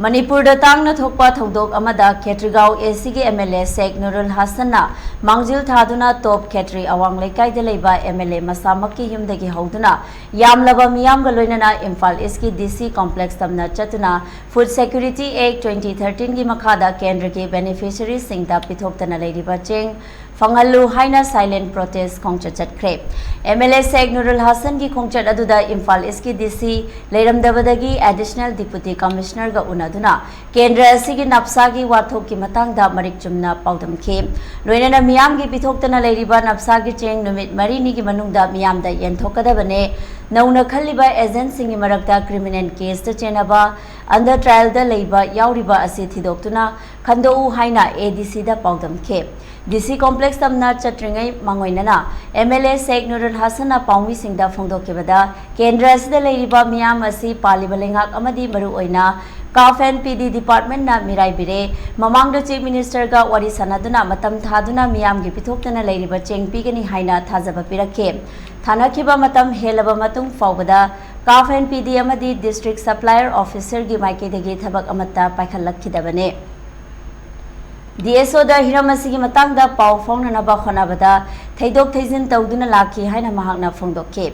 मणिपुर तांगना थोकपा थौदोक अमदा खेत्रीगांव एसी के एमएलए शेख नुरुल हसन मांगजिल थादुना टॉप खेत्री अवांग लेकाइदा लेबा एमएलए मसामक युमदगी हौदुना यामलबा मियामगा लोइनना इम्फाल ईस्ट की डीसी कॉम्प्लेक्स तमना चतुना फूड सिक्योरिटी एक्ट 2013 की मखादा केंद्र के बेनिफिशियरी सिंगदा पिथोक्तना लेरिबा चेंग फंगलु हाइना साइलेंट प्रोटेस्ट खोंगचत चतख्रे एमएलए शेख नुरुल हसन की खोंगचत अदुदा इम्फाल ईस्ट की डीसी लेरमदबदगी एडिशनल डिप्यूटी कमिश्नर गा उनादुना केंद्र असिगी नप्सा की वाथोक की मतंगदा मरिक चुमना पाउदमखे लोइनना मियाम की पिथोक्तना लेरिबा नप्सा की चेंग नुमित मरीनी की मनुंगदा मियामदा यंथोकदबने नौना खल्लिबा एजेंट सिंगी मरक्ता क्रिमिनल केस ता चेनबा अंडर ट्रायल दा लेबा याउरिबा असि थिदोक्तुना खंदोउ हाइना एडीसी दा पाउदमखे डीसी कॉम्प्लेक्स तमना चट्रिंगै मंगोइनना एमएलए शेख नुरुल हसन पाउमी सिंगदा फोंदोकेबदा केंद्र असिदा लेरिबा मियाम असि पालिबा लेंगाक अमदी मरु ओइना काफ एंड पीडी डिपार्टमेंट ना मिराई बिरे ममांग चीफ मिनिस्टर का वारी सनादुना मतम थादुना मियाम की पिथोक्तना लेरिबा चेंग पीगनी हाइना थाजबा पिरखे थानाखिबा मतम हेलबा मतुंग फावबदा काफ एंड पीडी अमदी डिस्ट्रिक्ट सप्लायर ऑफिसर की माइकेदगी थबक अमत्ता पाइखलखिदबने डीएसओ दा हिरमसी की मतंगदा पाव फाउननबा खोनाबदा थैदोक थैजिन तौदुना लाखी हाइना महाकना फोंदोके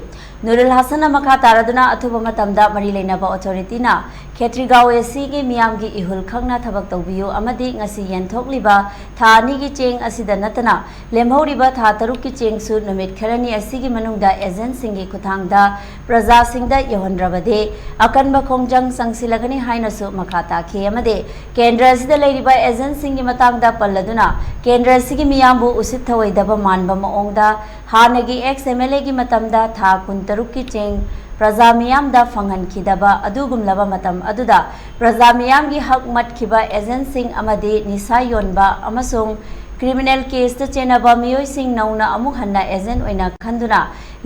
नुरुल हसन मखा तारदुना अथुबा मतमदा मरी लेनबा अथॉरिटीना खेत्रीगांव एसी की मियाम की इहुल खंगना थबक तौबियो अमदी ngasi यंथोकलिबा था नि की चेंग असिदा नतना लेमहौरिबा था तरुक की चेंग सु नुमित खरनी असि की मनुंगदा एजेंट सिंगी खुथांगदा प्रजा सिंगदा यहोनद्रबदे अकनबा खोंगजंग संगसिलगनी हाइनसु मखा ताखे अमदे केंद्र असिदा लेरिबा एजेंट सिंगी मतंगदा पल्लदुना केंद्र असिगी मियामबु उसित थवैदबा मानबा मओंगदा हानगी एक्स एमएलए की मतमदा था कुंतरुक की चेंग प्रजा मियामदा फंगनखिदबा अदुगुमलबा मतम अदुदा प्रजा मियाम की हक मटखिबा एजेंट सिंग अमदी निसा योनबा अमसुंग क्रिमिनल केस ता चेनबा मियोय सिंग नौना अमुक हन्ना एजेंट ओइना खंदुना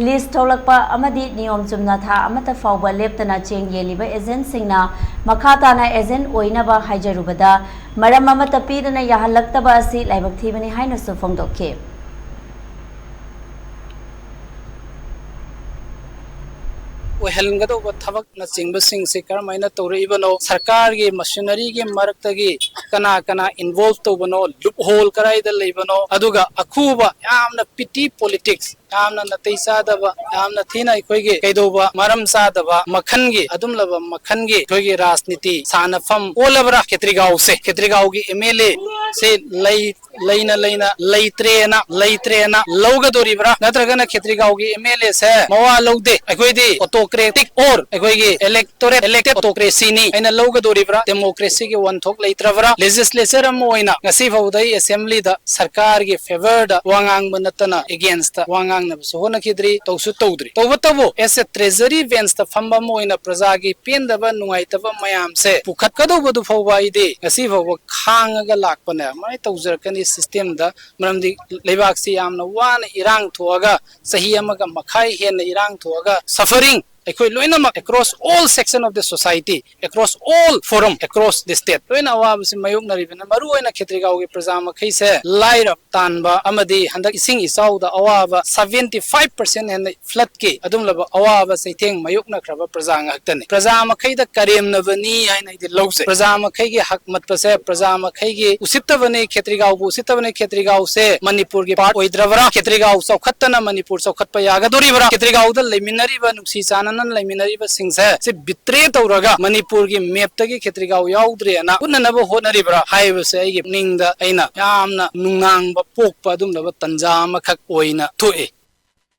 लिस्ट थौलकपा अमदी नियम चुमना था अमता फावबा लेप्तना चेंग येलिबा एजेंट सिंगना मखाताना एजेंट ओइनबा हाइजरुबदा मरम अमता पीदना याहलक्तबा असि लाइबक थीबनी हाइनसु फोंदोखे ओहलगदोब थबक न चिंबसिंग से करमाइना तौरइबनो सरकार की मशीनरी के मरक्तगी कना कना इन्वॉल्व तौबनो लूप होल कराइदा लेबनो अदुगा अखुबा यामना पिटी पॉलिटिक्स यामना नतै सादबा यामना थीना अखोइगे कैदोबा मरम सादबा मखनगी अदुमलबा मखनगी अखोइगे राजनीति सानफम ओलबरा खेत्रीगांव की एमएलए से लेना लेत्रेना लौगदोरिबरा नत्रगना खेत्रीगांव की एमएलए से मवा लौदे अखोइदी ऑटोक्रेटिक और अखोइगे इलेक्टेड ऑटोक्रेसी नि आइना लौगदोरिबरा डेमोक्रेसी के वनथोक लेत्रबरा लेजिस्लेचर अम ओइना ngasi फाउदai असेंबली दा सरकार के फेवर दा वांगांग बनतना अगेंस्ट दा वांगांग न सोना खिद्री तौसु तौद्री तौबतबो एसे ट्रेजरी वेंस दा फंबा मोइना प्रजा की पेंदबा नुंगाइतबा मयाम से पुखत कदोबदु फौबाइदे ngasi फाउ खांगगा लाकपने माय तौजरकनी सिस्टम दा मरमदी लेबाक सी यामना वान इरांग थोगा सही अमगा मखाई हेन इरांग थोगा suffering across all section of the society, across all forum, across the state. लोइना अवाब से मयुक नरिबना मरुओइना खेत्रीगांव के प्रजा मखै से लाइर तानबा अमदी हंदक इसिंग इसाउ दा अवाब 75% हेन फ्लड के अदुमलब अवाब सैथेंग मयुक नखरबा प्रजा ngakतने प्रजा मखै दा करेमनबनी हाइना इदि लौसे प्रजा मखै के हक मतपसे प्रजा मखै के उसितबने खेत्रीगांव से मणिपुर के पार्ट ओइद्रबरा खेत्रीगांव सौखत्तना मणिपुर सौखत्पा यागदोरिबरा खेत्रीगांव दा लेमिनरिबा नुक्सी चाना लेमिनरिबा सिंगसे से बित्रे तौरगा मणिपुर की मैप तगी खेत्रीगांव याउद्रेना उन्ननबा होनरिबरा हाइबसे आइगे निंगदा आइना यामना नुंगांगबा पोकपा अदुमलबा तंजा मखक ओइना थोए।